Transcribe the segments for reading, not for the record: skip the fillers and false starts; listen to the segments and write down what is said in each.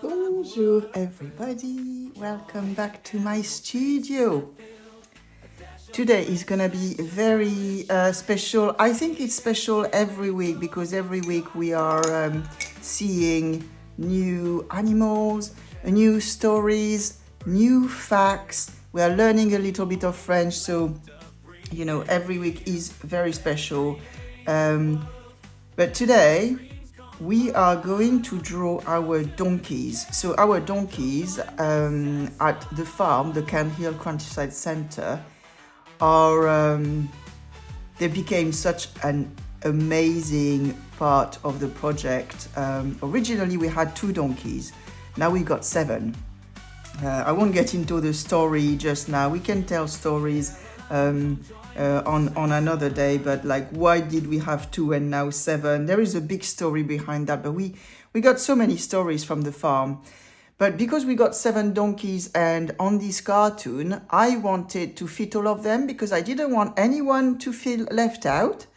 Bonjour everybody, welcome back to my studio. Today is gonna be very special. I think it's special every week because every week we are seeing new animals, new stories, new facts. We are learning a little bit of French, so you know every week is very special. But today we are going to draw our donkeys. So our donkeys at the farm, the Can Hill Countryside Center, are they became such an amazing part of the project. Originally we had 2 donkeys, now we got 7. I won't get into the story just now. We can tell stories on another day, but like, why did we have 2 and now 7? There is a big story behind that, but we got so many stories from the farm. But because we got 7 donkeys, and on this cartoon I wanted to fit all of them because I didn't want anyone to feel left out.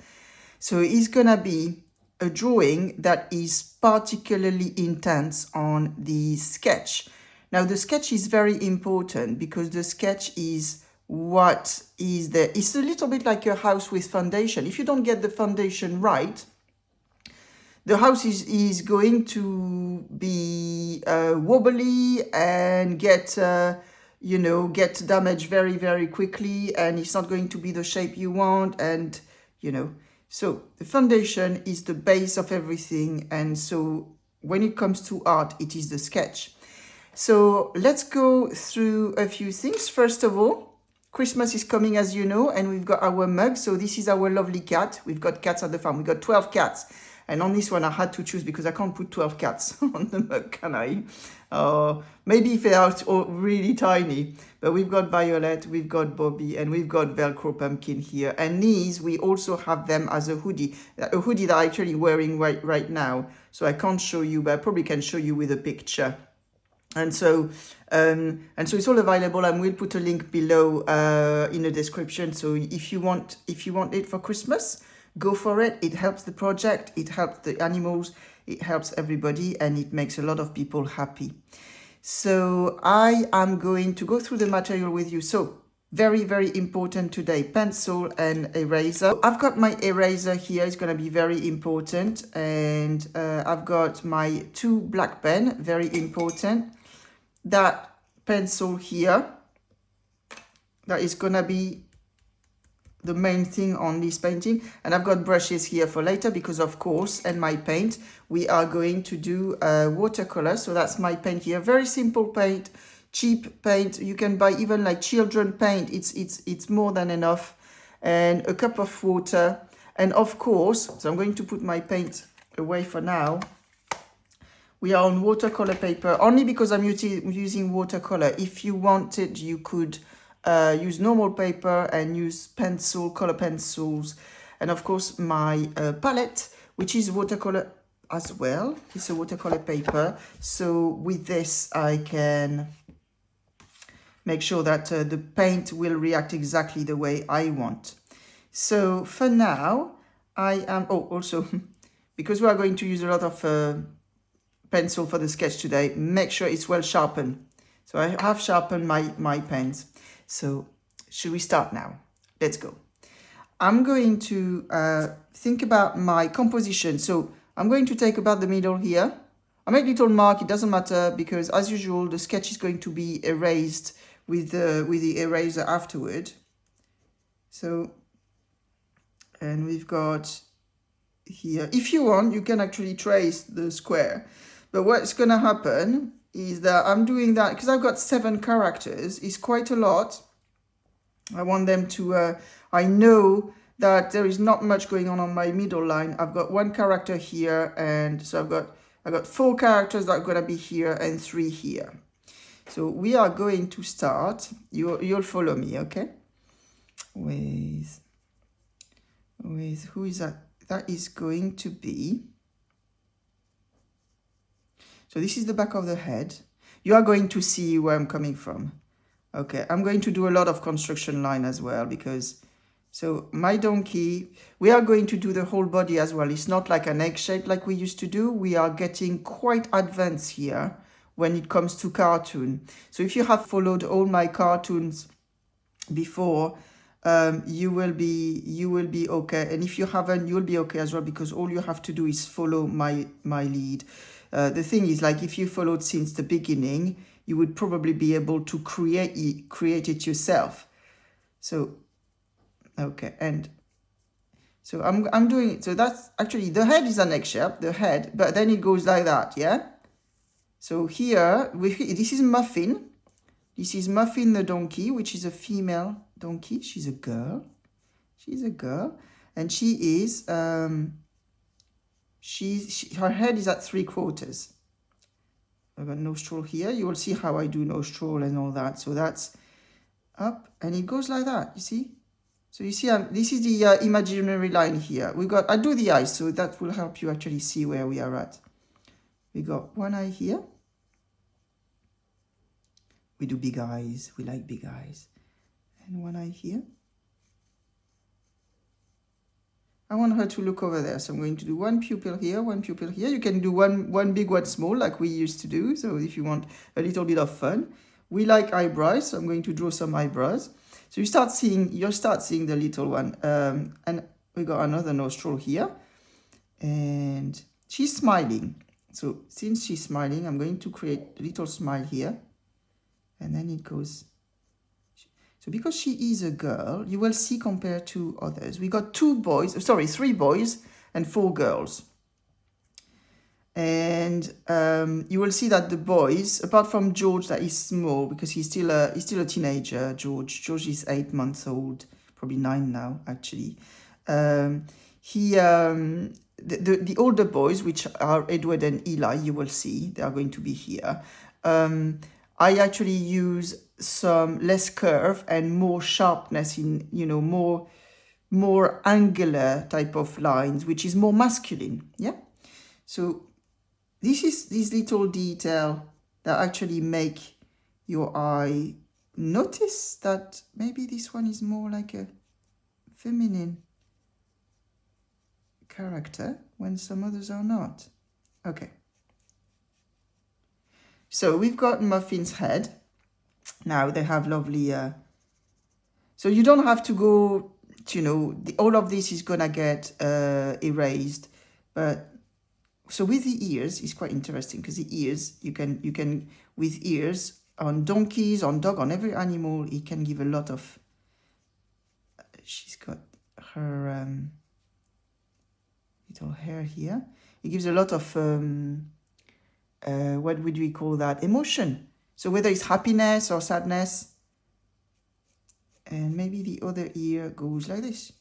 So it's gonna be a drawing that is particularly intense on the sketch. Now the sketch is very important because the sketch is what is there. It's a little bit like a house with foundation. If you don't get the foundation right, the house is going to be wobbly and get damaged very, very quickly, and it's not going to be the shape you want, and so the foundation is the base of everything. And so when it comes to art, it is the sketch. So let's go through a few things. First of all, Christmas is coming, as you know, and we've got our mug. So this is our lovely cat. We've got cats at the farm. We've got 12 cats. And on this one, I had to choose because I can't put 12 cats on the mug, can I? Maybe if they are really tiny. But we've got Violet, we've got Bobby, and we've got Velcro Pumpkin here. And these, we also have them as a hoodie that I'm actually wearing right now. So I can't show you, but I probably can show you with a picture. And so it's all available, and we'll put a link below in the description. So if you want it for Christmas, go for it. It helps the project, it helps the animals, it helps everybody, and it makes a lot of people happy. So I am going to go through the material with you. So very, very important today, pencil and eraser. I've got my eraser here. It's going to be very important. And I've got my 2 black pen, very important. That pencil here, that is going to be the main thing on this painting. And I've got brushes here for later because, of course, and my paint, we are going to do watercolor. So that's my paint here. Very simple paint, cheap paint. You can buy even like children paint. It's more than enough. And a cup of water. And of course, so I'm going to put my paint away for now. We are on watercolor paper only because I'm using watercolor. If you wanted, you could use normal paper and use color pencils. And of course, my palette, which is watercolor as well. It's a watercolor paper. So with this, I can make sure that the paint will react exactly the way I want. So for now, I am, also, because we are going to use a lot of pencil for the sketch today, make sure it's well sharpened. So I have sharpened my pens. So should we start now? Let's go. I'm going to think about my composition. So I'm going to take about the middle here. I make little mark, it doesn't matter, because as usual, the sketch is going to be erased with the eraser afterward. So, and we've got here, if you want, you can actually trace the square. But what's going to happen is that I'm doing that because I've got 7 characters. It's quite a lot. I want them to, I know that there is not much going on my middle line. I've got 1 character here, and so I've got 4 characters that are going to be here and 3 here. So we are going to start. You'll follow me, okay? With who is that? That is going to be. So this is the back of the head. You are going to see where I'm coming from. Okay, I'm going to do a lot of construction line as well because So my donkey, we are going to do the whole body as well. It's not like an egg shape like we used to do. We are getting quite advanced here when it comes to cartoon. So if you have followed all my cartoons before, you will be okay. And if you haven't, you'll be okay as well, because all you have to do is follow my lead. The thing is, like, if you followed since the beginning, you would probably be able to create it yourself. So okay, and so I'm doing it. So that's actually, the head is an egg shape, the head, but then it goes like that, yeah? So here, this is Muffin. This is Muffin the donkey, which is a female donkey. She's a girl. She's a girl. And she is, her head is at 3/4. I've got nostril here. You will see how I do nostril and all that. So that's up, and it goes like that, you see? So you see, this is the imaginary line here. I do the eyes, so that will help you actually see where we are at. We got one eye here. We do big eyes. We like big eyes. And one eye here. I want her to look over there. So I'm going to do one pupil here, one pupil here. You can do one big, one small, like we used to do. So if you want a little bit of fun. We like eyebrows, so I'm going to draw some eyebrows. So you start seeing the little one. And we got another nostril here. And she's smiling. So since she's smiling, I'm going to create a little smile here. And then it goes. So because she is a girl, you will see compared to others. We got 3 boys and 4 girls. And you will see that the boys, apart from George, that is small because he's still a teenager. George is 8 months old, probably 9 now actually. The older boys, which are Edward and Eli, you will see they are going to be here. I actually use some less curve and more sharpness in, more angular type of lines, which is more masculine. Yeah. So this is this little detail that actually make your eye notice that maybe this one is more like a feminine character when some others are not. Okay. So we've got Muffin's head. Now they have lovely, so you don't have to go, all of this is gonna get erased. But so with the ears, it's quite interesting because the ears, you can with ears on donkeys, on dog, on every animal, it can give a lot of, she's got her little hair here. It gives a lot of, what would we call that? Emotion. So whether it's happiness or sadness. And maybe the other ear goes like this.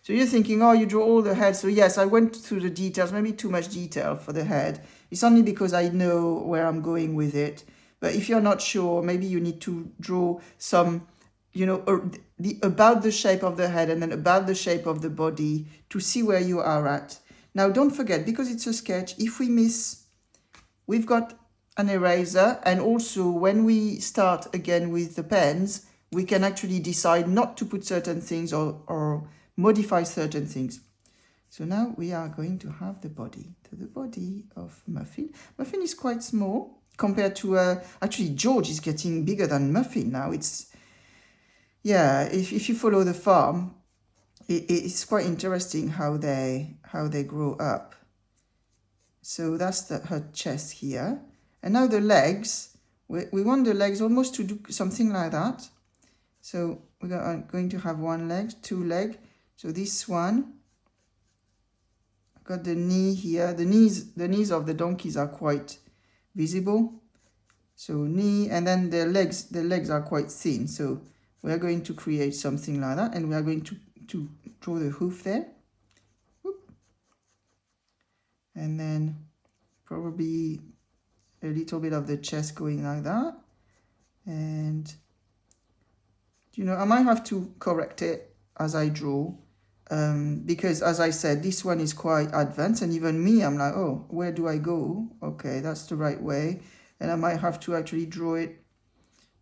So you're thinking, oh, you draw all the head. So yes, I went through the details, maybe too much detail for the head. It's only because I know where I'm going with it. But if you're not sure, maybe you need to draw some, about the shape of the head and then about the shape of the body to see where you are at. Now, don't forget, because it's a sketch, if we miss, we've got an eraser. And also when we start again with the pens, we can actually decide not to put certain things or modify certain things. So now we are going to have the body. So the body of Muffin. Muffin is quite small compared to, actually George is getting bigger than Muffin now. It's, yeah, if you follow the farm, it's quite interesting how they grow up. So that's her chest here. And now the legs, we want the legs almost to do something like that. So we're going to have 1 leg, 2 leg. So this one, I've got the knee here. The knees of the donkeys are quite visible. So knee, and then the legs are quite thin. So we are going to create something like that, and we are going to draw the hoof there. Whoop. And then probably a little bit of the chest going like that. And, I might have to correct it as I draw. Because as I said, this one is quite advanced, and even me, I'm like, oh, where do I go? Okay, that's the right way. And I might have to actually draw it,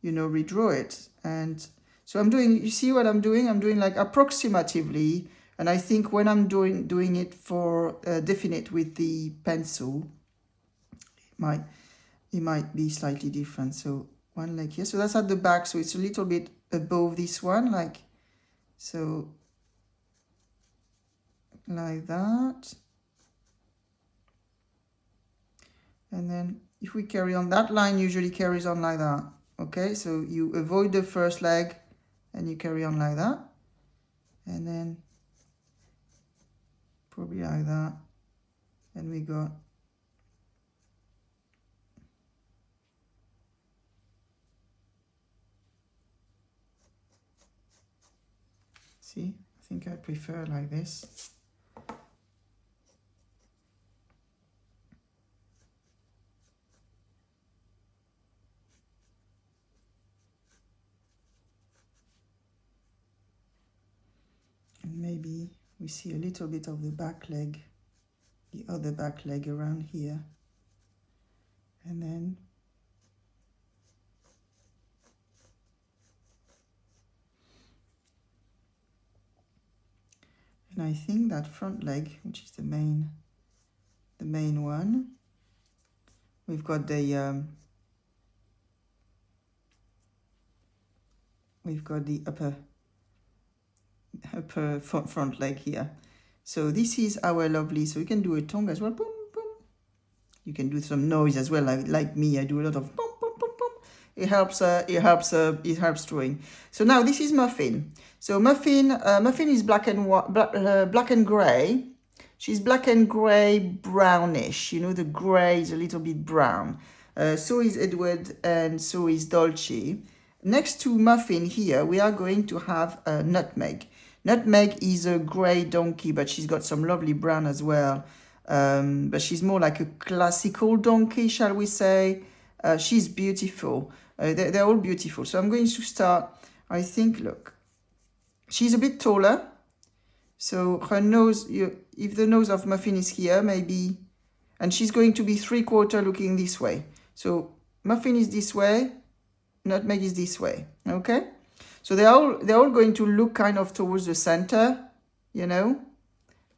redraw it. And So I'm doing, you see what I'm doing? I'm doing like approximatively, and I think when I'm doing it for definite with the pencil, it might be slightly different. So one leg here. So that's at the back, so it's a little bit above this one, like so, like that. And then if we carry on, that line usually carries on like that. Okay, so you avoid the first leg and you carry on like that. And then probably like that. And we got, see, I think I prefer like this. And maybe we see a little bit of the back leg, the other back leg around here. And then and I think that front leg, which is the main one, we've got the upper front leg here. So this is our lovely, so you can do a tongue as well, boom, boom. You can do some noise as well, like me, I do a lot of boom, boom, boom, boom. It helps drawing. So now this is Muffin. So Muffin is black and black and gray. She's black and gray brownish. You know, the gray is a little bit brown. So is Edward and so is Dolce. Next to Muffin here, we are going to have Nutmeg. Nutmeg is a gray donkey, but she's got some lovely brown as well. But she's more like a classical donkey, shall we say. She's beautiful. They're all beautiful. So I'm going to start, I think, look. She's a bit taller. So her nose, if the nose of Muffin is here, maybe, and she's going to be 3/4 looking this way. So Muffin is this way, Nutmeg is this way, okay? So they're all going to look kind of towards the center, you know?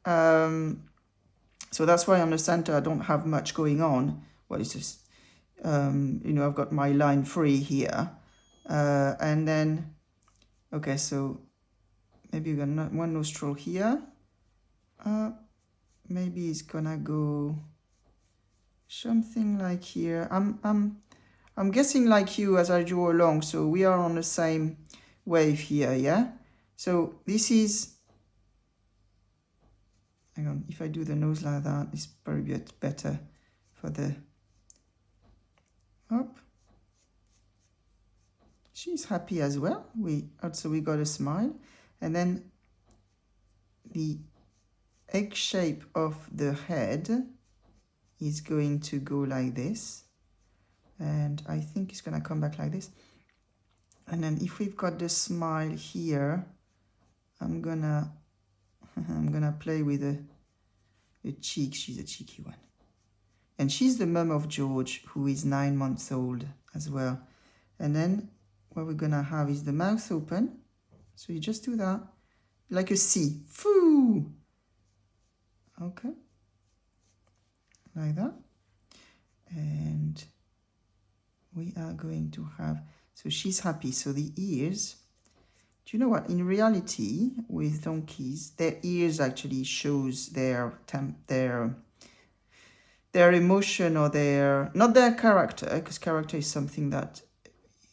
So that's why on the center I don't have much going on. Well, it's just, you know, I've got my line free here. And then, okay, so maybe we're gonna one nostril here. Maybe it's gonna go something like here. I'm guessing like you as I draw along, so we are on the same wave here, yeah? So this is, hang on, if I do the nose like that, it's probably a bit better for the, up. She's happy as well. We got a smile. And then the egg shape of the head is going to go like this. And I think it's gonna come back like this. And then if we've got the smile here, I'm gonna play with the cheek. She's a cheeky one. And she's the mum of George, who is 9 months old as well. And then what we're gonna have is the mouth open. So you just do that, like a C. Foo! Okay. Like that. And we are going to have, so she's happy. So the ears, do you know what? In reality, with donkeys, their ears actually shows their emotion or their, not their character, because character is something that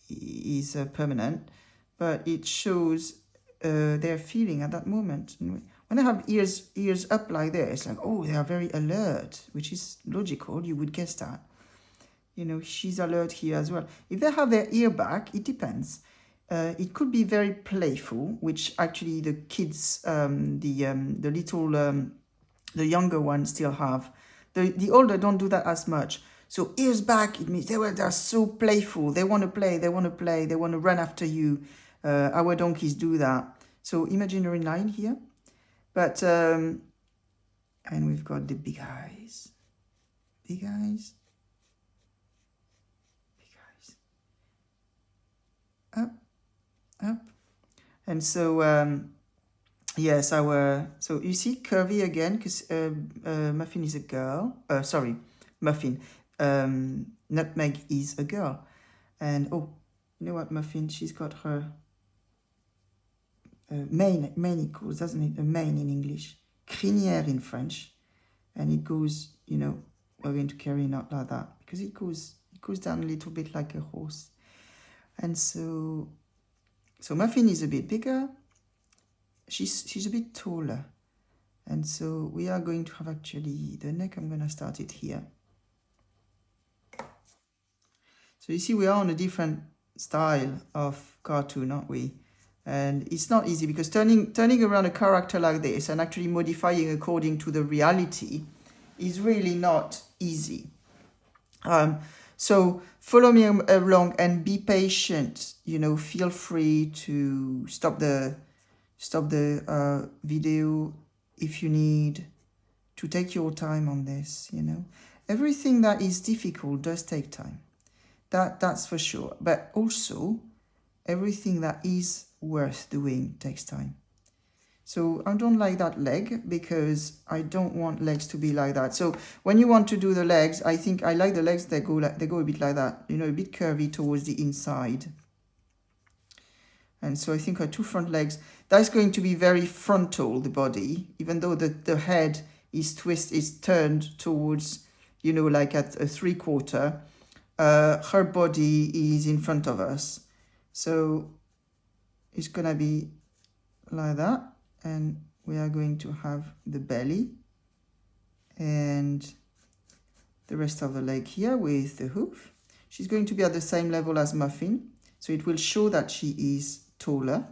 is permanent, but it shows their feeling at that moment. And when they have ears up like this, like, oh, they are very alert, which is logical. You would guess that. You know, she's alert here as well. If they have their ear back, it depends. It could be very playful, which actually the kids, the younger ones still have. The older don't do that as much. So ears back, it means they're so playful. They want to play, they want to play, they want to run after you. Our donkeys do that. So imaginary line here. But, and we've got the big eyes. Big eyes. Big eyes. Up, up, And so, yes, so you see curvy again, because Muffin is a girl. Sorry, Muffin. Nutmeg is a girl. And, oh, you know what, Muffin? She's got her mane it goes, doesn't it? A mane in English. Crinière in French. And it goes, you know, we're going to carry not like that, because it goes down a little bit like a horse. And so Muffin is a bit bigger. She's a bit taller. And so we are going to have actually the neck. I'm going to start it here. So you see, we are on a different style of cartoon, aren't we? And it's not easy, because turning around a character like this and actually modifying according to the reality is really not easy. So follow me along and be patient. You know, feel free to stop the video if you need to. Take your time on this. You know, everything that is difficult does take time. That's for sure. But also, everything that is worth doing takes time. So I don't like that leg, because I don't want legs to be like that. So when you want to do the legs, I think I like the legs that go a bit like that, you know, a bit curvy towards the inside. And so I think our two front legs, that's going to be very frontal, the body, even though the head is turned towards, you know, like at a 3/4. Her body is in front of us. So it's gonna be like that. And we are going to have the belly and the rest of the leg here with the hoof. She's going to be at the same level as Muffin, so it will show that she is taller.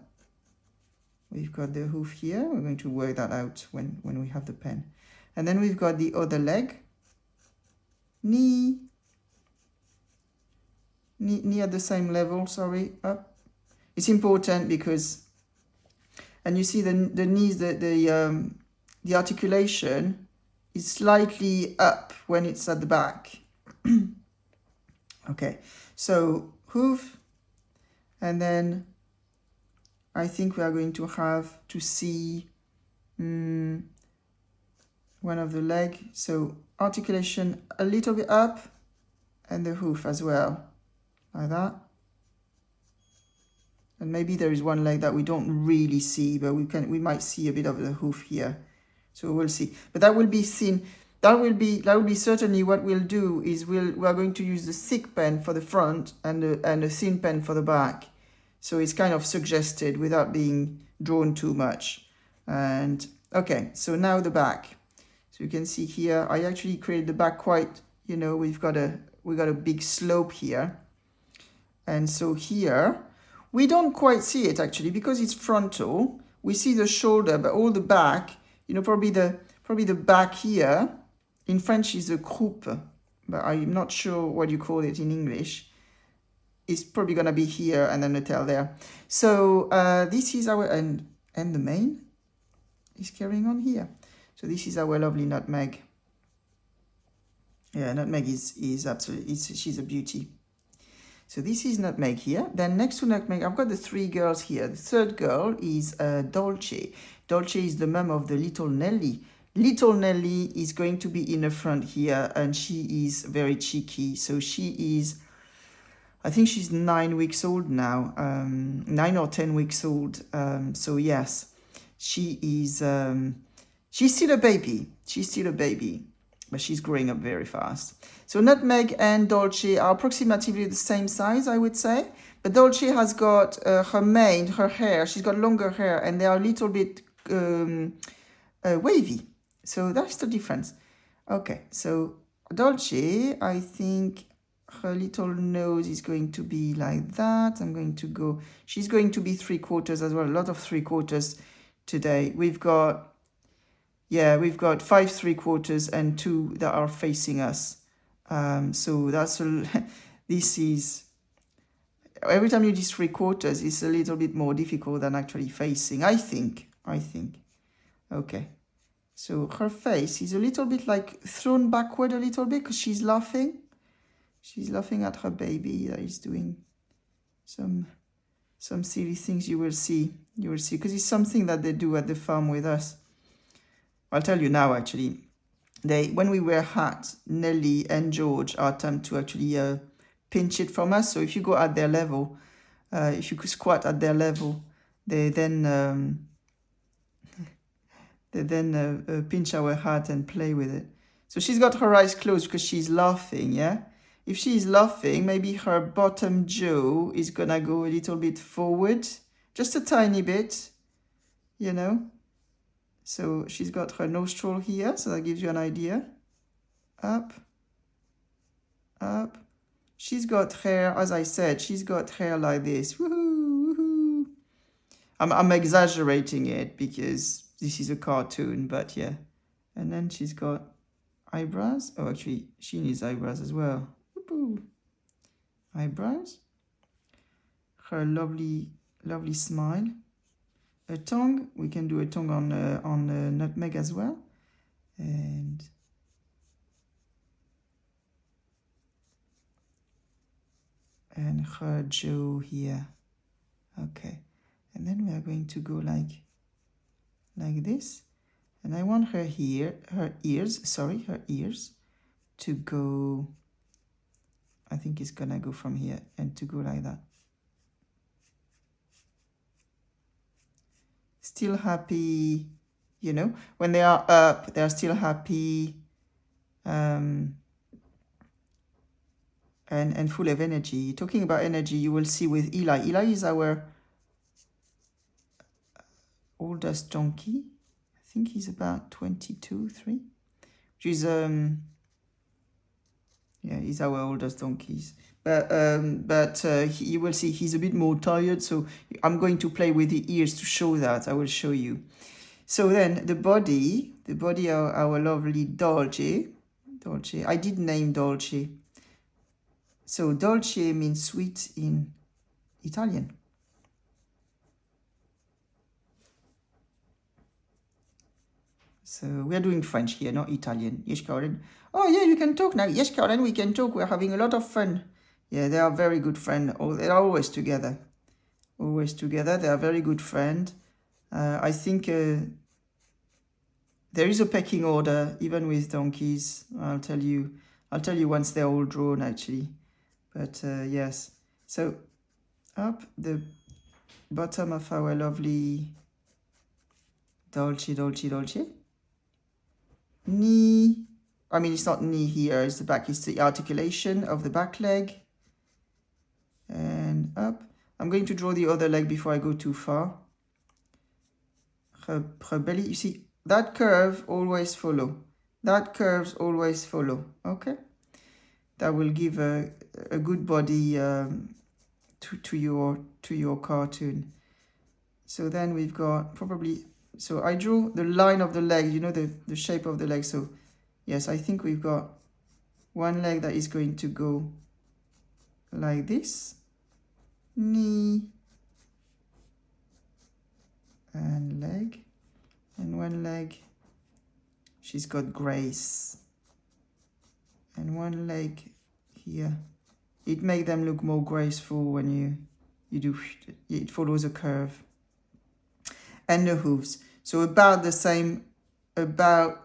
We've got the hoof here. We're going to work that out when we have the pen. And then we've got the other leg. Knee at the same level, sorry, up. It's important because, and you see the knees, the articulation is slightly up when it's at the back. Okay, so hoof, and then I think we are going to have to see one of the leg. So articulation a little bit up, and the hoof as well, like that. And maybe there is one leg that we don't really see, but we might see a bit of the hoof here. So we'll see. But that will be seen. That will be certainly what we'll do is we are going to use the thick pen for the front and the thin pen for the back. So it's kind of suggested without being drawn too much. And okay, so now the back. So you can see here, I actually created the back quite, you know, we've got a big slope here. And so here, we don't quite see it actually because it's frontal. We see the shoulder, but all the back, you know, probably the back here, in French is a croupe, but I'm not sure what you call it in English. It's probably gonna be here and then the tail there. So this is our, and the mane is carrying on here. So this is our lovely Nutmeg. Yeah, Nutmeg is absolutely, she's a beauty. So this is Nutmeg here. Then next to Nutmeg, I've got the three girls here. The third girl is Dolce. Dolce is the mum of the little Nelly. Little Nelly is going to be in the front here, and she is very cheeky. So she is, I think she's 9 weeks old now, 9 or 10 weeks old. So yes, she is, she's still a baby. She's still a baby, but she's growing up very fast. So Nutmeg and Dolce are approximately the same size, I would say. But Dolce has got her mane, her hair, she's got longer hair, and they are a little bit wavy. So that's the difference. Okay, so Dolce, I think her little nose is going to be like that. I'm going to go, she's going to be 3/4 as well, a lot of 3/4 today. We've got 5 3/4 and 2 that are facing us. So that's this is, every time you do 3/4, it's a little bit more difficult than actually facing, I think. Okay, so her face is a little bit like thrown backward a little bit because she's laughing. She's laughing at her baby that is doing some some silly things you will see. You will see, because it's something that they do at the farm with us. I'll tell you now, actually. When we wear hats, Nelly and George are attempt to actually pinch it from us. So if you go at their level, if you could squat at their level, they then pinch our hat and play with it. So she's got her eyes closed because she's laughing, yeah? If she's laughing, maybe her bottom jaw is gonna go a little bit forward, just a tiny bit, you know? So she's got her nostril here, so that gives you an idea. Up, up. She's got hair, as I said, she's got hair like this. Woohoo, woohoo. I'm exaggerating it because this is a cartoon, but yeah. And then she's got eyebrows. Oh, actually, she needs eyebrows as well. Woo-hoo. Eyebrows. Her lovely, lovely smile. A tongue. We can do a tongue on nutmeg as well. And her jaw here. Okay. And then we are going to go like this. And I want her ears to go, I think it's gonna go from here and to go like that. Still happy, you know, when they are up, they are still happy and full of energy. Talking about energy, you will see with Eli. Eli is our oldest donkey. I think he's about 22, 3. Which is, yeah, he's our oldest donkeys. But you will see he's a bit more tired, so I'm going to play with the ears to show that. I will show you. So then the body of our lovely Dolce. I did name Dolce. So Dolce means sweet in Italian. So we are doing French here, not Italian. Yes, Karen. Oh yeah, you can talk now. Yes, Karen, we can talk. We're having a lot of fun. Yeah, they are very good friends. They are always together. Always together. They are very good friends. I think there is a pecking order, even with donkeys. I'll tell you once they're all drawn, actually. But yes. So up the bottom of our lovely Dolce. Knee. I mean, it's not knee here. It's the back. It's the articulation of the back leg. And up. I'm going to draw the other leg before I go too far. Her belly. You see, that curve always follow. That curves always follow. Okay? That will give a good body to your cartoon. So then we've got probably... So I drew the line of the leg, you know, the shape of the leg. So yes, I think we've got one leg that is going to go like this. Knee and leg. And one leg, she's got grace. And one leg here. It makes them look more graceful when you do, it follows a curve. And the hooves. So about the same, yeah,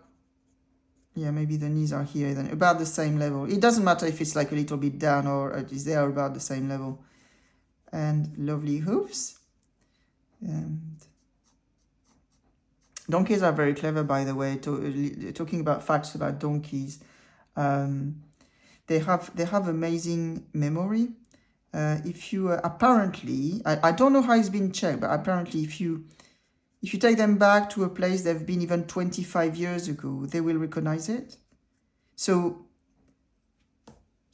maybe the knees are here then, about the same level. It doesn't matter if it's like a little bit down or it is there about the same level. And lovely hooves. And donkeys are very clever, by the way. Talking about facts about donkeys, they have amazing memory. If you apparently, I don't know how it's been checked, but apparently if you take them back to a place they've been even 25 years ago, they will recognize it. So,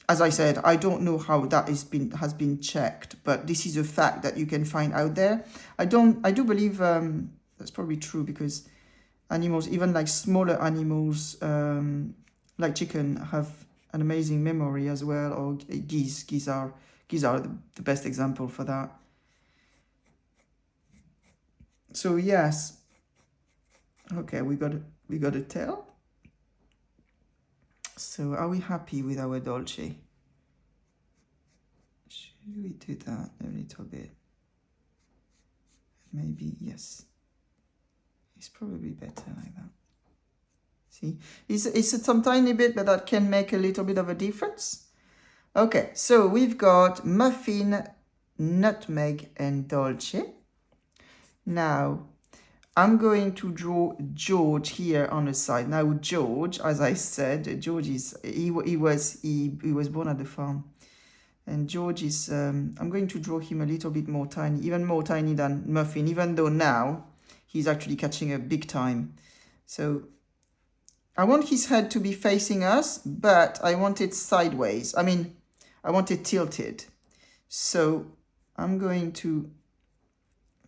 as I said, I don't know how that has been checked, but this is a fact that you can find out there. I do believe that's probably true, because animals, even like smaller animals, like chicken, have an amazing memory as well, or geese. Geese are the best example for that. So yes, okay, we got a tail. So are we happy with our Dolce? Should we do that a little bit? maybe, yes. It's probably better like that. See, it's some tiny bit, but that can make a little bit of a difference. Okay, so we've got muffin, nutmeg, and dolce. Now, I'm going to draw George here on the side. Now, George, as I said, George is he was born at the farm, and George is. I'm going to draw him a little bit more tiny, even more tiny than Muffin. Even though now he's actually catching a big time. So I want his head to be facing us, but I want it sideways. I mean, I want it tilted. So I'm going to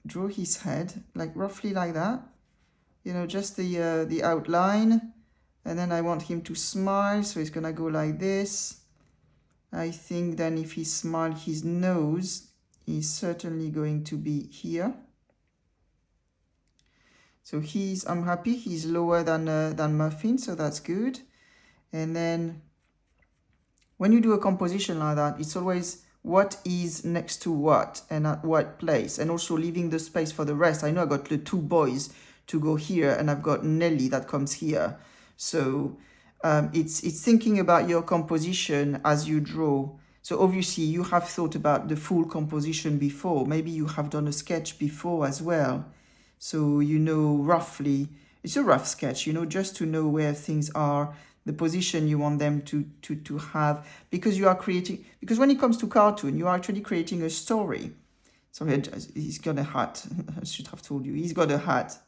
draw his head like roughly like that, you know, just the outline, and then I want him to smile, so he's gonna go like this. I think then if he smiles, his nose is certainly going to be here. So I'm happy he's lower than Muffin, so that's good. And then when you do a composition like that, it's always what is next to what and at what place, and also leaving the space for the rest. I know I got the two boys to go here, and I've got Nelly that comes here. So it's thinking about your composition as you draw. So obviously you have thought about the full composition before. Maybe you have done a sketch before as well. So you know roughly, it's a rough sketch, you know, just to know where things are, the position you want them to have, because you are creating, because when it comes to cartoon, you are actually creating a story. Sorry, he's got a hat. I should have told you. He's got a hat.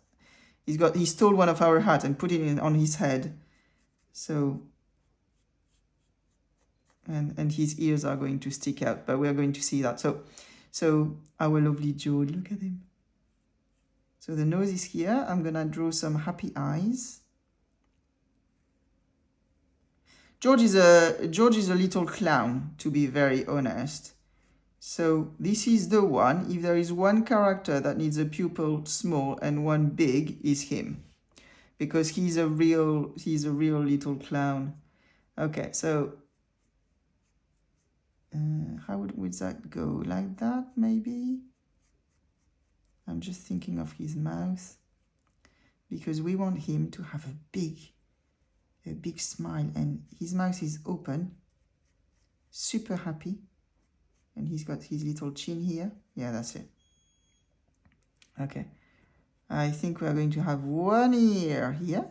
He stole one of our hats and put it on his head. So, and his ears are going to stick out, but we are going to see that. So our lovely George, look at him. So the nose is here. I'm gonna draw some happy eyes. George is a little clown, to be very honest. So this is the one. If there is one character that needs a pupil small and one big, is him, because he's a real little clown. Okay, so how would that go? Like that, maybe? I'm just thinking of his mouth, because we want him to have a big smile, and his mouth is open, super happy, and he's got his little chin here. Yeah, that's it. Okay, I think we are going to have one ear here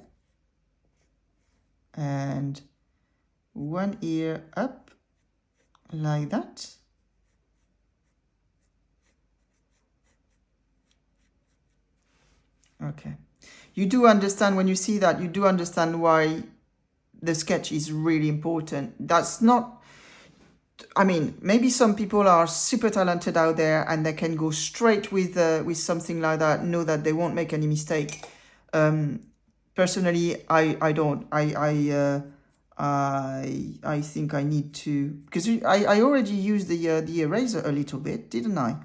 and one ear up like that. Okay, you do understand when you see that, you do understand why the sketch is really important. That's not, I mean, maybe some people are super talented out there and they can go straight with something like that, know that they won't make any mistake. Personally, I don't. I think I need to, because I already used the eraser a little bit, didn't I?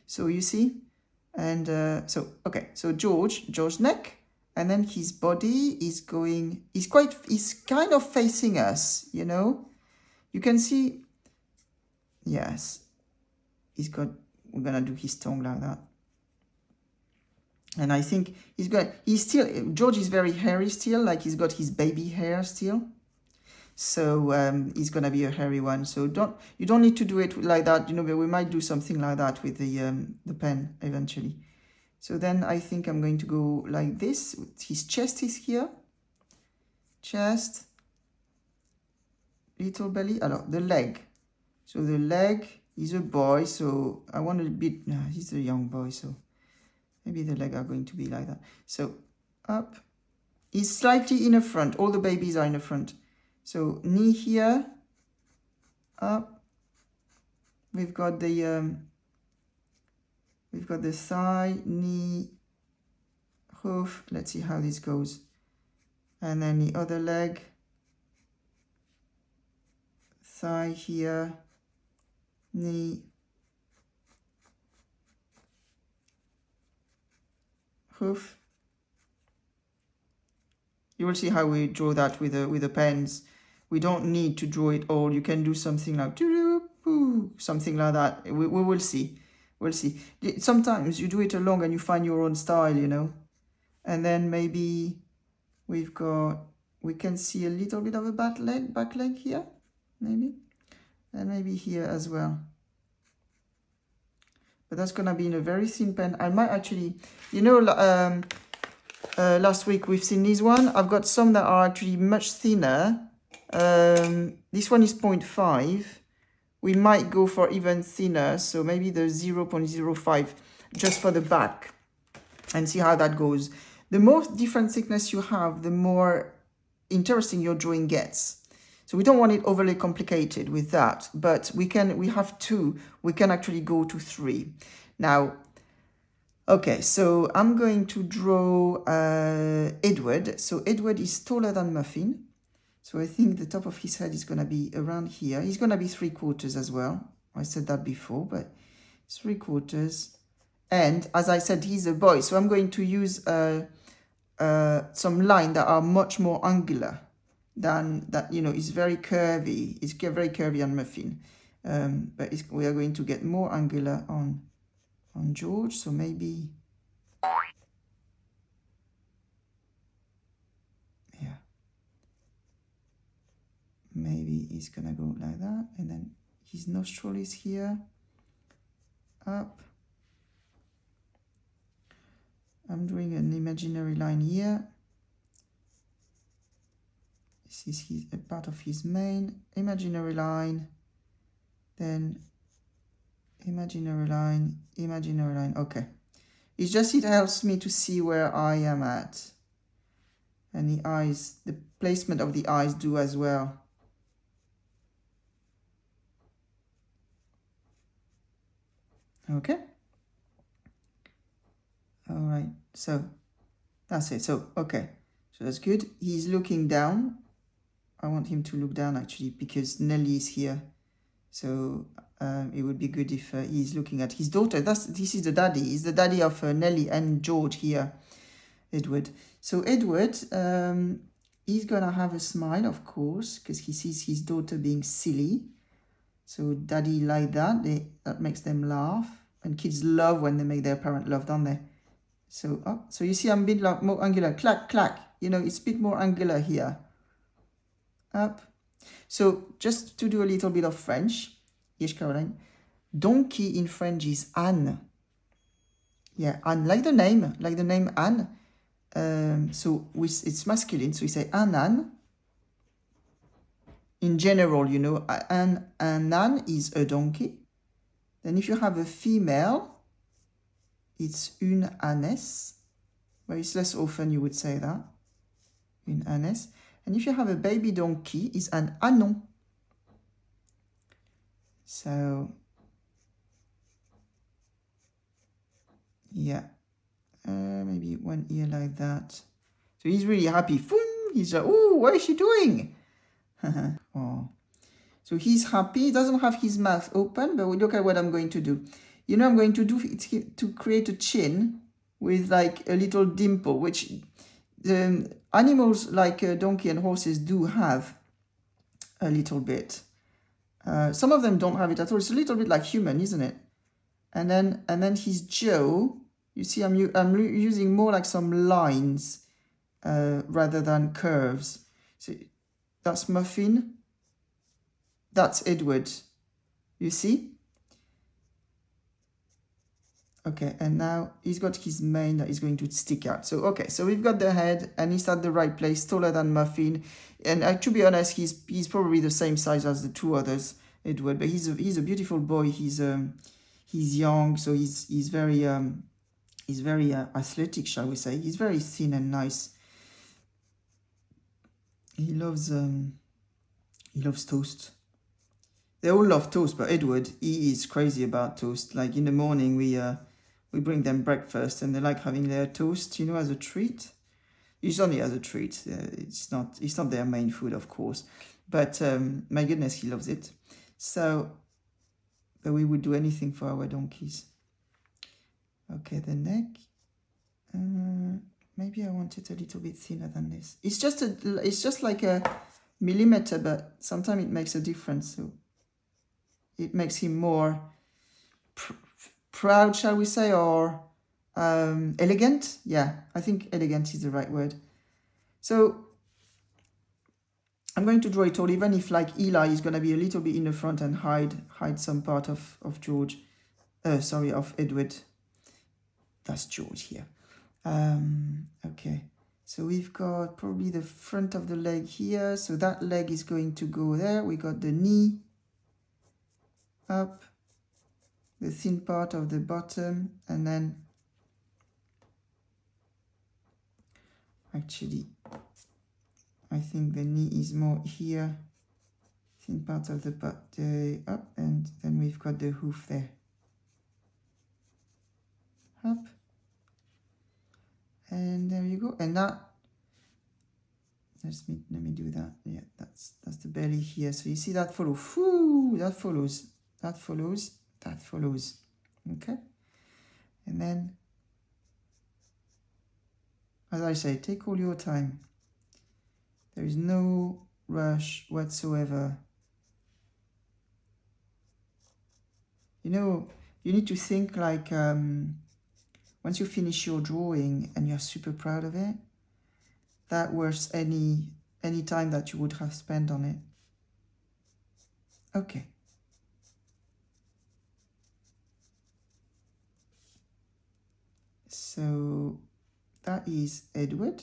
So you see, and so okay, so George's neck. And then his body is going, he's kind of facing us, you know? You can see, yes, we're gonna do his tongue like that. And I think George is very hairy still, like he's got his baby hair still. So he's gonna be a hairy one. So you don't need to do it like that, you know, but we might do something like that with the pen eventually. So then I think I'm going to go like this. His chest is here. Chest. Little belly. Alors, the leg. So the leg is a boy. So I want a bit, no, he's a young boy. So maybe the leg are going to be like that. So up. He's slightly in the front. All the babies are in the front. So knee here. Up. We've got the thigh, knee, hoof. Let's see how this goes. And then the other leg. Thigh here, knee, hoof. You will see how we draw that with the pens. We don't need to draw it all. You can do something like something like that. We will see. We'll see. Sometimes you do it along and you find your own style, you know. And then maybe we can see a little bit of a back leg here, maybe. And maybe here as well. But that's going to be in a very thin pen. I might actually, you know, last week we've seen this one. I've got some that are actually much thinner. This one is 0.5. We might go for even thinner, so maybe the 0.05 just for the back and see how that goes. The more different thickness you have, the more interesting your drawing gets. So we don't want it overly complicated with that, but we have 2, we can actually go to 3. Now, okay, so I'm going to draw Edward. So Edward is taller than Muffin. So I think the top of his head is going to be around here. He's going to be 3/4 as well. I said that before, but 3/4. And as I said, he's a boy. So I'm going to use some lines that are much more angular than that, you know, it's very curvy. It's very curvy on Muffin. But we are going to get more angular on George. So maybe... Maybe he's gonna go like that, and then his nostril is here, up. I'm doing an imaginary line here. This is a part of his mane, imaginary line, then imaginary line, imaginary line. Okay. It's just, it helps me to see where I am at. And the eyes, the placement of the eyes do as well. Okay. All right. So that's it. So, okay. So that's good. He's looking down. I want him to look down actually because Nelly is here. So it would be good if he's looking at his daughter. This is the daddy. He's the daddy of Nelly and George here, Edward. So Edward, he's going to have a smile, of course, because he sees his daughter being silly. So daddy like that, that makes them laugh. And kids love when they make their parent laugh, don't they? So, so you see I'm a bit like more angular. Clack, clack. You know, it's a bit more angular here. Up. So just to do a little bit of French. Yes, Caroline. Donkey in French is Anne. Yeah, Anne, like the name Anne. So it's masculine, so we say un âne. In general, you know, an âne is a donkey. Then if you have a female, it's une ânesse. But it's less often you would say that. Une ânesse. And if you have a baby donkey, it's an ânon. So, yeah. Maybe one ear like that. So he's really happy. He's like, oh, what is she doing? Oh. So he's happy. He doesn't have his mouth open, but we look at what I'm going to do. You know, I'm going to do to create a chin with like a little dimple, which the animals like donkey and horses do have a little bit. Some of them don't have it at all. It's a little bit like human, isn't it? And then his jaw. You see, I'm using more like some lines rather than curves. So that's Muffin. That's Edward. You see? Okay, and now he's got his mane that is going to stick out. So, okay, so we've got the head, and he's at the right place, taller than Muffin. And to be honest, he's probably the same size as the two others, Edward. But he's a beautiful boy. He's young, so he's very athletic, shall we say. He's very thin and nice. He loves toast. They all love toast, but Edward, he is crazy about toast. Like in the morning, we bring them breakfast, and they like having their toast, you know, as a treat. It's only as a treat. It's not their main food, of course. But my goodness, he loves it. So, but we would do anything for our donkeys. Okay, the neck. Maybe I want it a little bit thinner than this. It's just like a millimeter, but sometimes it makes a difference. So it makes him more proud, shall we say, or elegant. Yeah, I think elegant is the right word. So I'm going to draw it all, even if like Eli is going to be a little bit in the front and hide some part of George. Sorry, of Edward. That's George here. Okay, so we've got probably the front of the leg here. So that leg is going to go there. We got the knee up, the thin part of the bottom, and then actually I think the knee is more here, thin part of the butt up, and then we've got the hoof there. Up. And there you go. And that, let me do that. Yeah, that's the belly here. So you see that follow. Whoo, that follows. That follows. That follows. Okay. And then, as I say, take all your time. There is no rush whatsoever. You know, you need to think like once you finish your drawing and you're super proud of it, that worth any time that you would have spent on it. Okay. So that is Edward.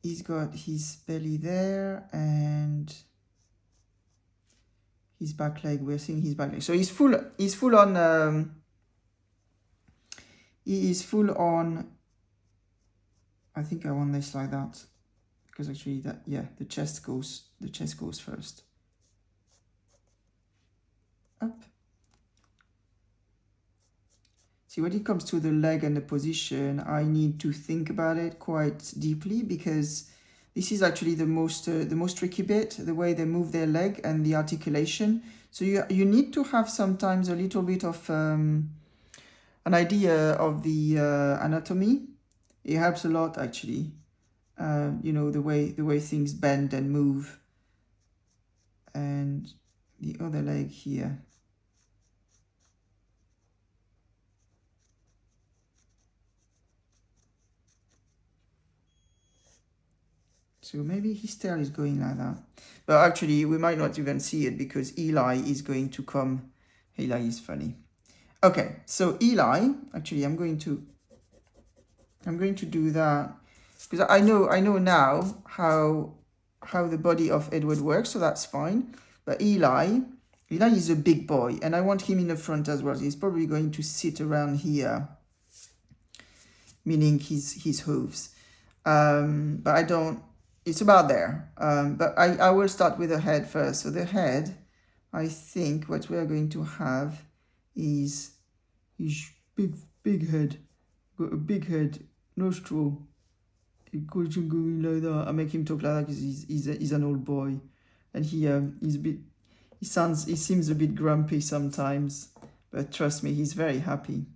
He's got his belly there and his back leg. We're seeing his back leg. So he's full on. He is full on. I think I want this like that, because actually that, yeah, the chest goes first. Up. See, when it comes to the leg and the position, I need to think about it quite deeply, because this is actually the most tricky bit, the way they move their leg and the articulation. So you need to have sometimes a little bit of an idea of the anatomy. It helps a lot, actually. You know, the way things bend and move. And the other leg here. So maybe his tail is going like that. But actually, we might not even see it, because Eli is going to come. Eli is funny. Okay, so Eli, actually, I'm going to do that, because I know now how the body of Edward works, so that's fine. But Eli is a big boy, and I want him in the front as well. So he's probably going to sit around here, meaning his hooves. But I don't. It's about there. But I will start with the head first. So the head, I think what we are going to have is his big head. Got a big head, nostril. He goes going like that. I make him talk like that because he's an old boy, and he's a bit. He seems a bit grumpy sometimes, but trust me, he's very happy.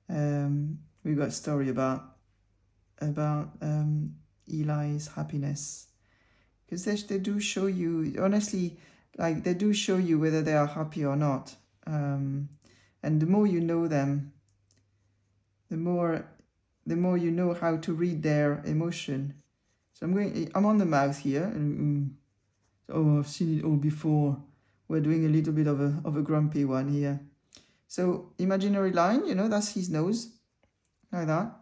We got a story about Eli's happiness, because they do show you, honestly, like they do show you whether they are happy or not. And the more you know them, the more you know how to read their emotion. So I'm on the mouth here, and oh, I've seen it all before. We're doing a little bit of a grumpy one here. So imaginary line, you know, that's his nose, like that.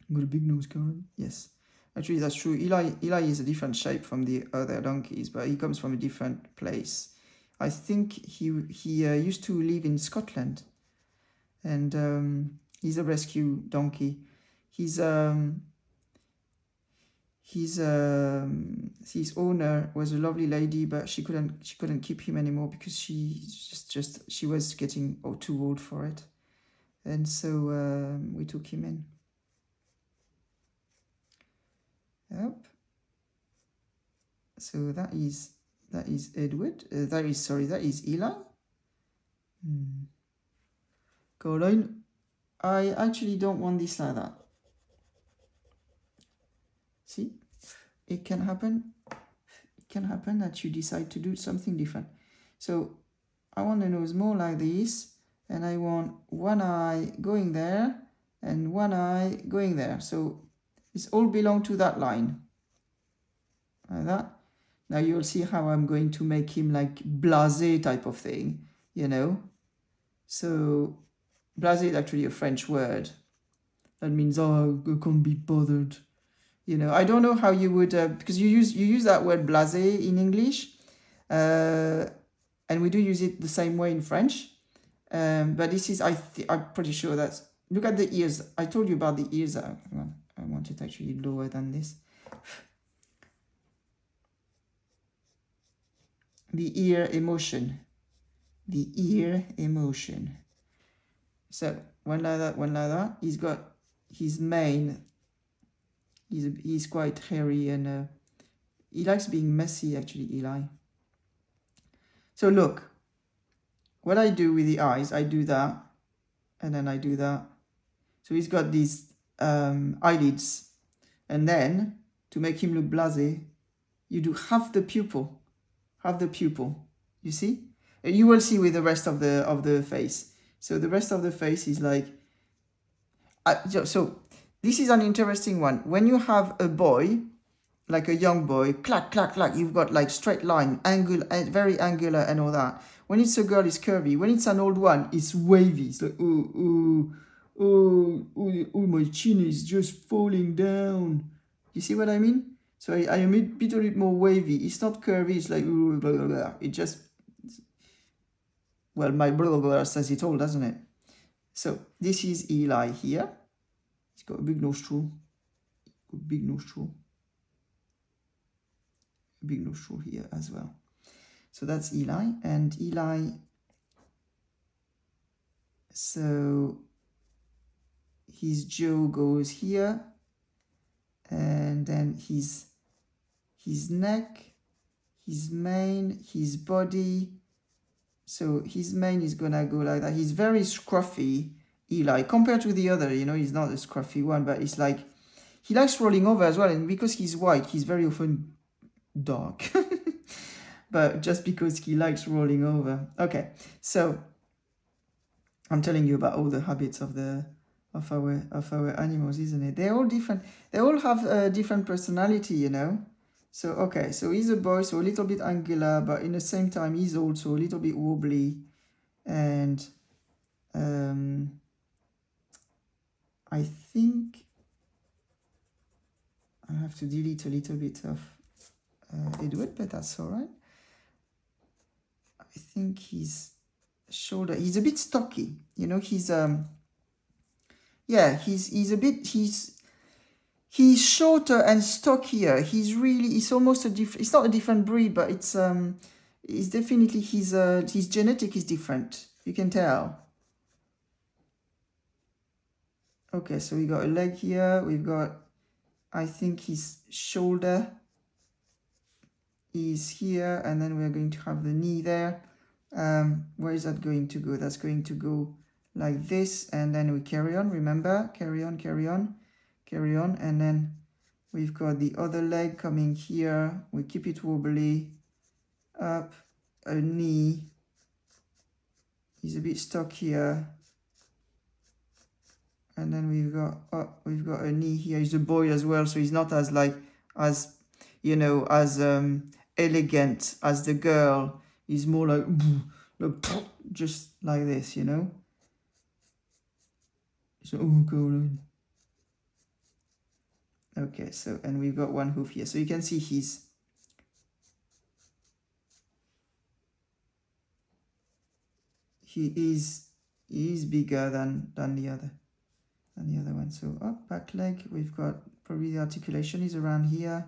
I've got a big nose, Karen. Yes. Actually, that's true. Eli is a different shape from the other donkeys, but he comes from a different place. I think he used to live in Scotland, and he's a rescue donkey. His owner was a lovely lady, but she couldn't keep him anymore, because she was getting too old for it, and so we took him in. Yep. So that is Edward. That is Eli. Caroline, I actually don't want this like that. See, it can happen. can happen that you decide to do something different. So I want the nose more like this, and I want one eye going there and one eye going there. So it's all belong to that line, like that. Now you'll see how I'm going to make him like blasé type of thing, you know. So blasé is actually a French word. That means, oh, I can't be bothered. You know, I don't know how you would, because you use that word blasé in English, and we do use it the same way in French. But this is, I'm pretty sure that's, look at the ears. I told you about the ears. I want it actually lower than this. The ear emotion. The ear emotion. So one like that, one like that. He's got his mane. He's quite hairy and he likes being messy, actually, Eli. So look, what I do with the eyes, I do that, and then I do that. So he's got these eyelids, and then to make him look blasé, you do half the pupil. You see? And you will see with the rest of the face. So the rest of the face is like, so this is an interesting one. When you have a boy, like a young boy, clack, clack, clack, you've got like straight line, angle, very angular and all that. When it's a girl, it's curvy. When it's an old one, it's wavy. It's like, oh, my chin is just falling down. You see what I mean? So I am a bit more wavy. It's not curvy. It's like, blah, blah, blah. It just, well, my blah, blah, blah says it all, doesn't it? So this is Eli here. He's got a big nostril. Big nostril here as well. So that's Eli. And Eli, so his jaw goes here. And then his neck, his mane, his body. So his mane is gonna go like that. He's very scruffy, Eli, compared to the other. You know, he's not a scruffy one, but it's like, he likes rolling over as well. And because he's white, he's very often dark. But just because he likes rolling over. Okay, so I'm telling you about all the habits of our animals, isn't it? They're all different. They all have a different personality, you know. So okay, so he's a boy, so a little bit angular, but in the same time he's also a little bit wobbly, and I think I have to delete a little bit of Edward, but that's all right. I think his shoulder, he's a bit stocky, you know. He's yeah, he's shorter and stockier. He's almost a different, it's not a different breed, but it's definitely, his genetic is different. You can tell. Okay, so we got a leg here. We've got, I think his shoulder is here, and then we're going to have the knee there. Where is that going to go? That's going to go like this, and then we carry on. Remember, carry on, and then we've got the other leg coming here. We keep it wobbly, up, a knee. He's a bit stuck here, and then we've got a knee here. He's a boy as well, so he's not as you know, as elegant as the girl. He's more like just like this, you know. So, oh god. Okay, so, and we've got one hoof here. So you can see he is bigger than the other one. So up, back leg, we've got probably the articulation is around here.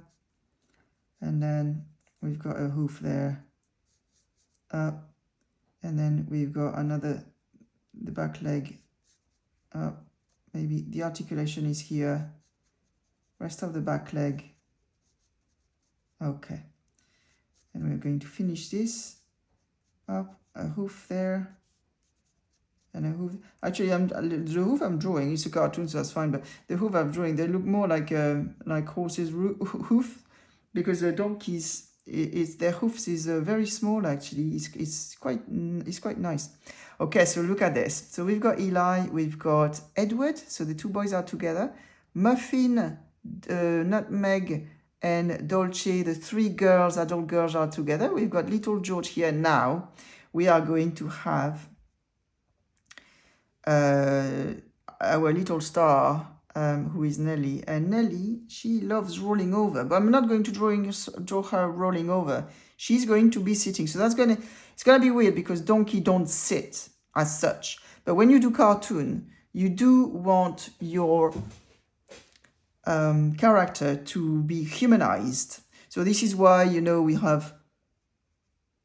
And then we've got a hoof there, up, and then we've got the back leg up. Maybe the articulation is here. Rest of the back leg. Okay. And we're going to finish this. Up, a hoof there. And a hoof. Actually, the hoof I'm drawing, it's a cartoon, so that's fine. But the hoof I'm drawing, they look more like horses' hoof, because the donkeys their hoofs is very small actually. It's quite nice. Okay, so look at this. So we've got Eli, we've got Edward. So the two boys are together. Muffin, Nutmeg, and Dolce, the three girls, adult girls, are together. We've got little George here. Now we are going to have our little star, who is Nelly. And Nelly, she loves rolling over, but I'm not going to draw her rolling over. She's going to be sitting. So it's gonna be weird because donkey don't sit as such. But when you do cartoon, you do want your character to be humanized. So this is why, you know, we have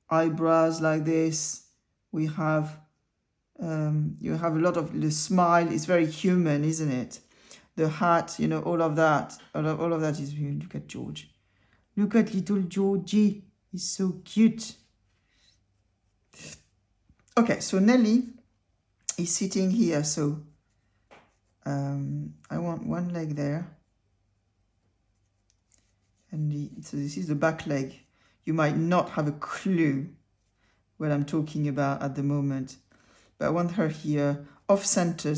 eyebrows like this. We have, you have a lot of the smile. It's very human, isn't it? The hat, you know, all of that. All of that is, look at George. Look at little Georgie. He's so cute. Okay, so Nelly is sitting here. So I want one leg there. And so this is the back leg. You might not have a clue what I'm talking about at the moment, but I want her here, off center.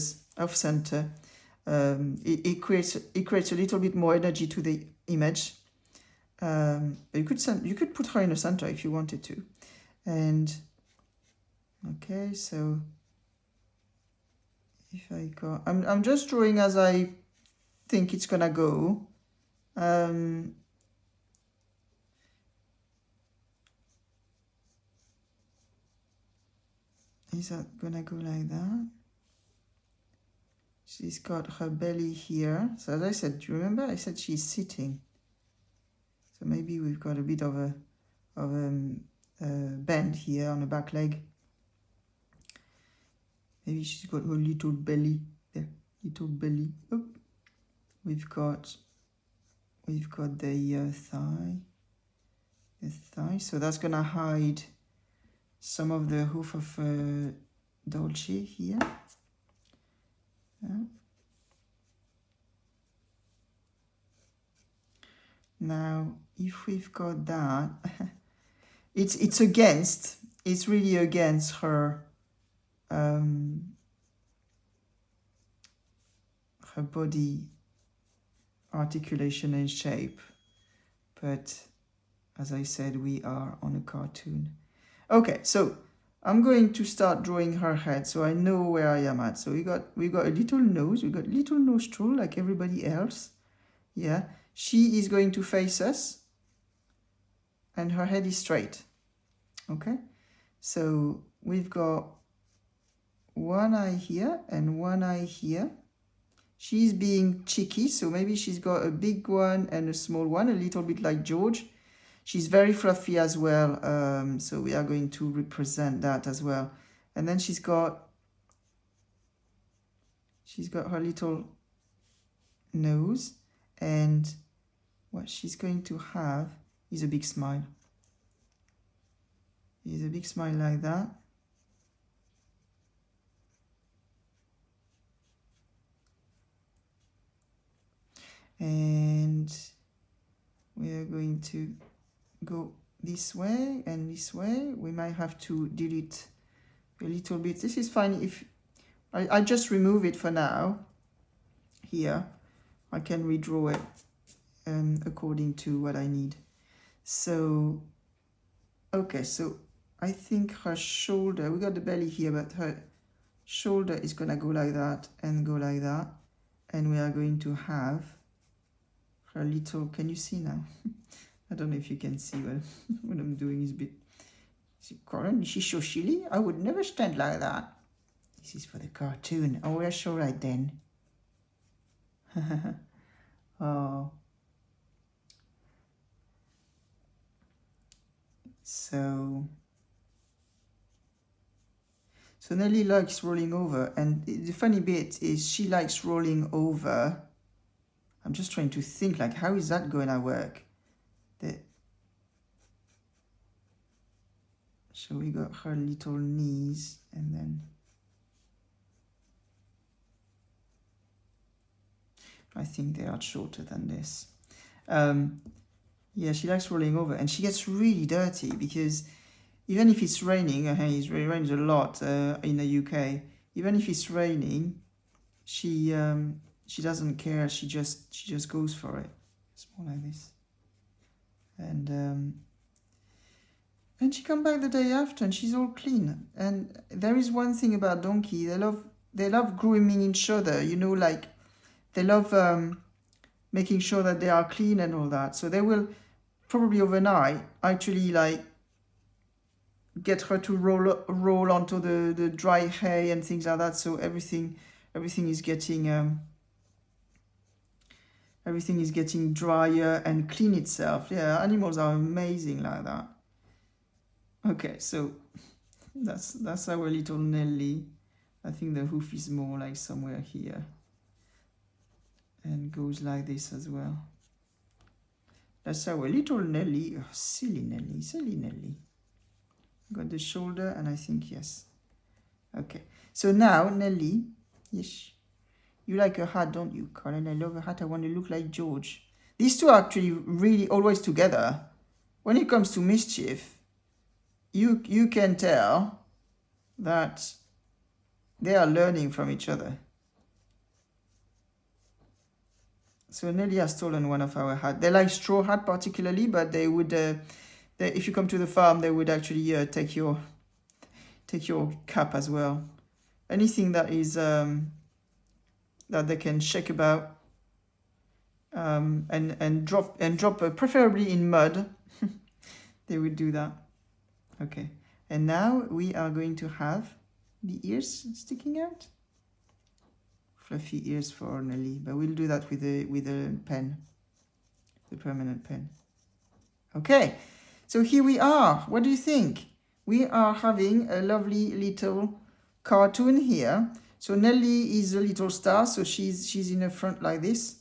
It creates a little bit more energy to the image. But you could put her in the center if you wanted to. And okay, so if I go, I'm just drawing as I think it's gonna go. Is that gonna go like that? She's got her belly here. So as I said, do you remember I said she's sitting? So maybe we've got a bit of a bend here on the back leg. Maybe she's got her little belly there, little belly. Oop. We've got the thigh. So that's gonna hide some of the hoof of Dolce here. Yeah. Now, if we've got that, it's really against her her body articulation and shape. But as I said, we are on a cartoon. Okay, so I'm going to start drawing her head so I know where I am at. So we got a little nose, we got little nostril like everybody else. Yeah, she is going to face us and her head is straight. Okay, so we've got one eye here and one eye here. She's being cheeky, so maybe she's got a big one and a small one, a little bit like George. She's very fluffy as well, so we are going to represent that as well. And then she's got her little nose, and what she's going to have is a big smile. Is a big smile like that. And we are going to go this way and this way. We might have to delete a little bit. This is fine if I just remove it for now. Here I can redraw it according to what I need. So okay, so I think her shoulder, we got the belly here, but her shoulder is gonna go like that and go like that, and we are going to have her little, can you see now? I don't know if you can see what I'm doing is a bit. Corin, she's so silly. I would never stand like that. This is for the cartoon. Oh, we're so right then. Oh. So Nelly likes rolling over, and the funny bit is she likes rolling over. I'm just trying to think, like, how is that going to work? So we got her little knees, and then I think they are shorter than this. Yeah, she likes rolling over, and she gets really dirty because even if it's raining, it rains a lot in the UK. Even if it's raining, she doesn't care. She just goes for it. It's more like this, and she come back the day after, and she's all clean. And there is one thing about donkey: they love grooming each other. You know, like they love making sure that they are clean and all that. So they will probably overnight actually like get her to roll onto the dry hay and things like that. So everything is getting drier and clean itself. Yeah, animals are amazing like that. Okay, so that's our little Nelly. I think the hoof is more like somewhere here, and goes like this as well. That's our little Nelly. Oh, silly Nelly. Got the shoulder, and I think yes. Okay, so now Nelly, yes, you like a hat, don't you, Colin? I love a hat. I want to look like George. These two are actually really always together. When it comes to mischief, you can tell that they are learning from each other. So Nelly has stolen one of our hats. They like straw hat particularly, but they would, if you come to the farm, they would actually take your cap as well. Anything that is that they can shake about and drop preferably in mud. They would do that. Okay, and now we are going to have the ears sticking out. Fluffy ears for Nelly, but we'll do that with a pen, the permanent pen. Okay, so here we are. What do you think? We are having a lovely little cartoon here. So Nelly is a little star, so she's in the front like this.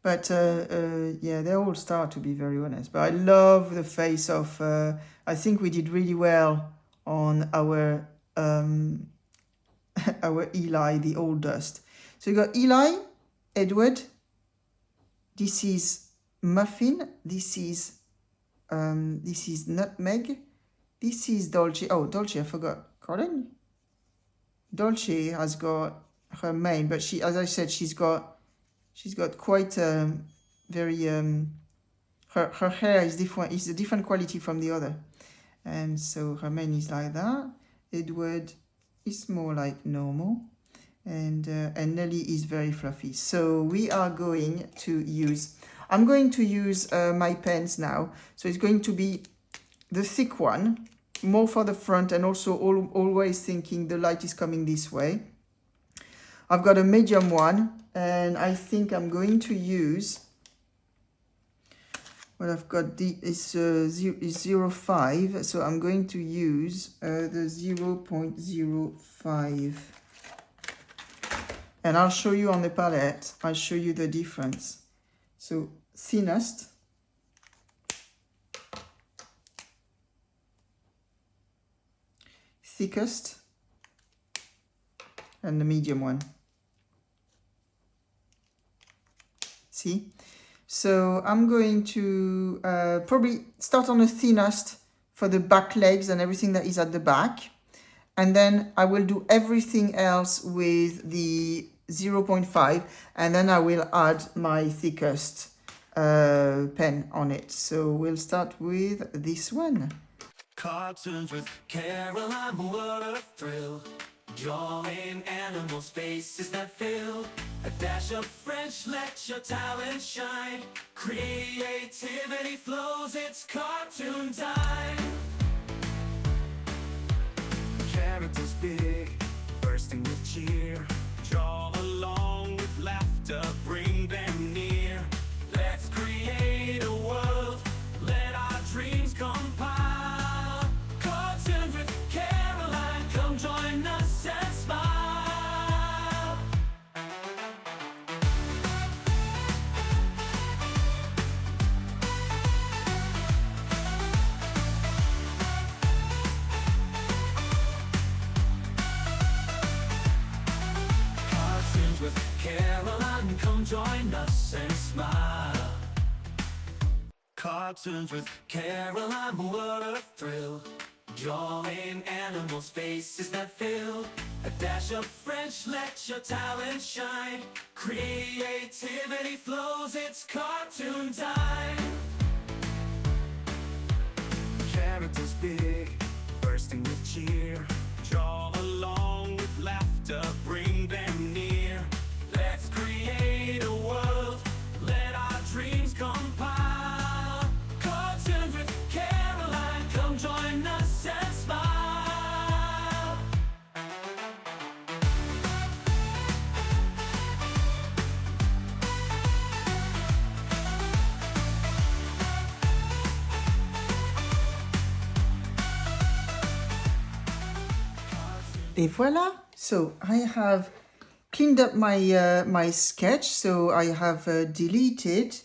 But yeah, they all start, to be very honest. But I love the face of. I think we did really well on our our Eli, the oldest. So you got Eli, Edward. This is Muffin. This is Nutmeg. This is Dolce. Oh, Dolce, I forgot. Colin. Dolce has got her mane, but she, as I said, she's got quite very her hair is different. Is a different quality from the other, and so her mane is like that. Edward is more like normal, and Nelly is very fluffy. So we are going to use. I'm going to use my pens now. So it's going to be the thick one, more for the front, and also always thinking the light is coming this way. I've got a medium one, and I think I'm going to use, well, I've got is 0.5, so I'm going to use the 0.05. And I'll show you on the palette, I'll show you the difference. So thinnest, thickest, and the medium one. See? So I'm going to probably start on the thinnest for the back legs and everything that is at the back. And then I will do everything else with the 0.5. And then I will add my thickest pen on it. So we'll start with this one. Cartoons with Caroline, what a thrill. Drawing animals' faces that fill. A dash of French, let your talent shine. Creativity flows, it's cartoon time. Characters big, bursting with cheer. Draw along with laughter, bring them near. Let's create a world, let our dreams compile. Cartoons with Caroline, come join us and smile. Cartoons with Caroline, come join us and smile. Cartoons with Caroline, what a thrill. Drawing animals' faces that fill. A dash of French, let your talent shine. Creativity flows, it's cartoon time. Characters big, bursting with cheer. Draw along with laughter, bring them near. Let's create a world, let our dreams compile. Cartoons with Caroline, come join us and smile. Et voilà. So I have cleaned up my my sketch. So I have deleted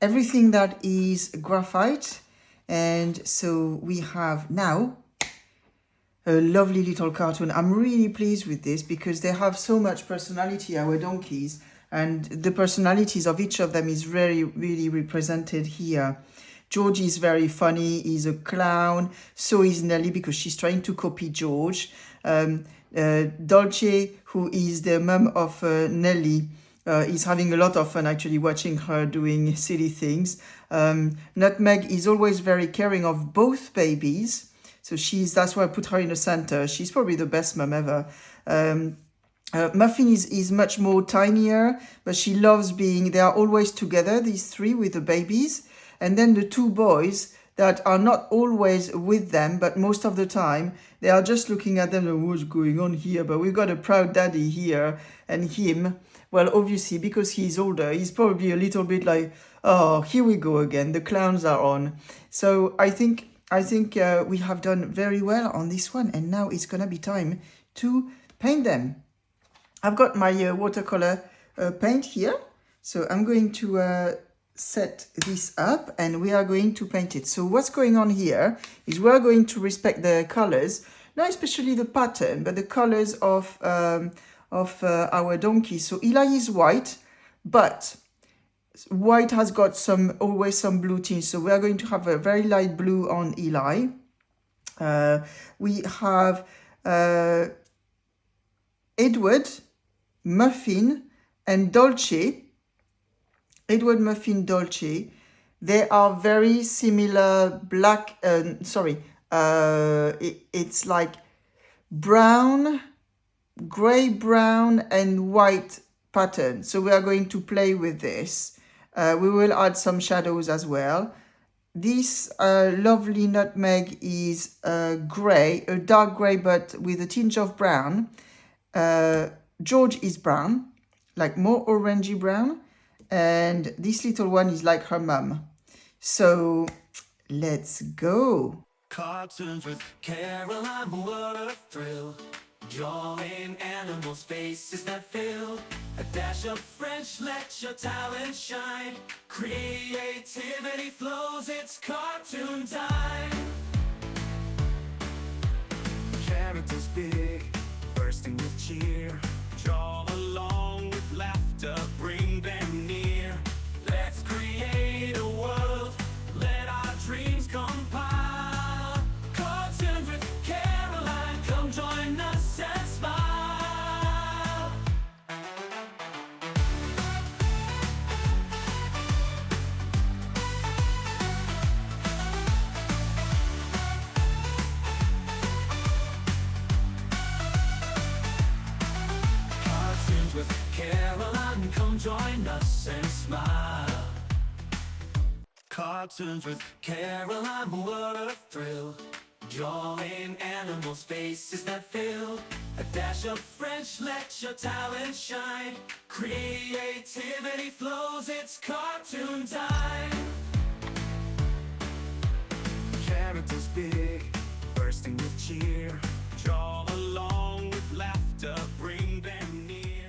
everything that is graphite, and so we have now a lovely little cartoon. I'm really pleased with this because they have so much personality, our donkeys, and the personalities of each of them is really represented here. George is very funny, he's a clown, so is Nelly because she's trying to copy George. Dolce, who is the mum of Nelly, is having a lot of fun actually watching her doing silly things. Nutmeg is always very caring of both babies, so that's why I put her in the center. She's probably the best mum ever. Muffin is much more tinier, but she loves they are always together, these three with the babies. And then the two boys that are not always with them, but most of the time, they are just looking at them and what's going on here. But we've got a proud daddy here, and him, well, obviously, because he's older, he's probably a little bit like, oh, here we go again, the clowns are on. So I think we have done very well on this one, and now it's gonna be time to paint them. I've got my watercolor paint here, so I'm going to set this up and we are going to paint it. So what's going on here is we're going to respect the colors, not especially the pattern, but the colors of our donkey. So Eli is white, but white has got always some blue tinge. So we are going to have a very light blue on Eli. We have Edward, Muffin, and Dolce. Edward, Muffin, Dolce, they are very similar black, it's like brown, gray, brown, and white pattern. So we are going to play with this. We will add some shadows as well. This lovely Nutmeg is gray, a dark gray, but with a tinge of brown. George is brown, like more orangey brown. And this little one is like her mum. So let's go. Cartoons with Caroline, what a thrill. Drawing animals' faces that fill. A dash of French, let your talent shine. Creativity flows, it's cartoon time. Characters big, bursting with cheer. Draw along with laughter, bring them near. Let's create a world, let our dreams compile. Cartoons with Caroline, come join us and smile. Cartoons with Caroline, come join us and smile. Cartoons with Caroline, what a thrill. Drawing animals' faces that fill. A dash of French, let your talent shine. Creativity flows, it's cartoon time. Characters big, bursting with cheer. Draw along with laughter, bring them near.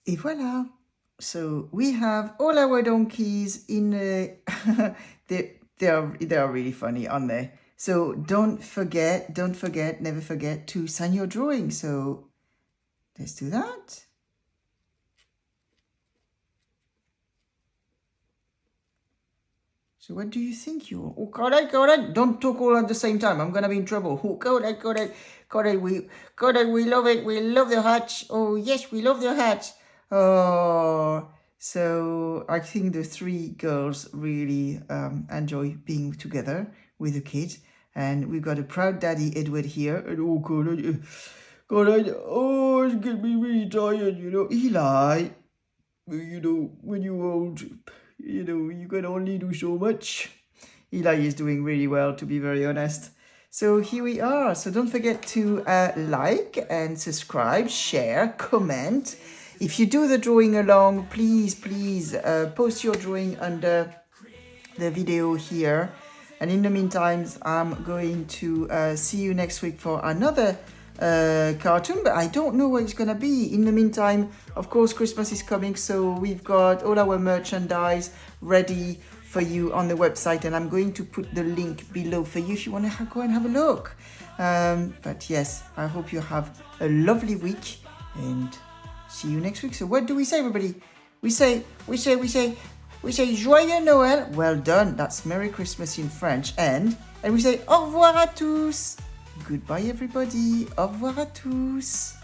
Et voilà. So we have all our donkeys in they are really funny, aren't they? So don't forget, never forget to sign your drawing. So let's do that. So what do you think you? Oh, Corey, don't talk all at the same time. I'm gonna be in trouble. Oh, Corey, we love it. We love the hatch. Oh yes, we love the hatch. Oh, so I think the three girls really enjoy being together with the kids, and we've got a proud daddy Edward here. And oh God, oh, it's getting me really tired. Eli. When you're old, you can only do so much. Eli is doing really well, to be very honest. So here we are. So don't forget to like and subscribe, share, comment. If you do the drawing along, please post your drawing under the video here. And in the meantime, I'm going to see you next week for another cartoon, but I don't know what it's gonna be. In the meantime, of course, Christmas is coming, so we've got all our merchandise ready for you on the website, and I'm going to put the link below for you if you want to go and have a look. But yes, I hope you have a lovely week and see you next week. So what do we say, everybody? We say Joyeux Noël. Well done. That's Merry Christmas in French, and we say au revoir à tous. Goodbye, everybody. Au revoir à tous.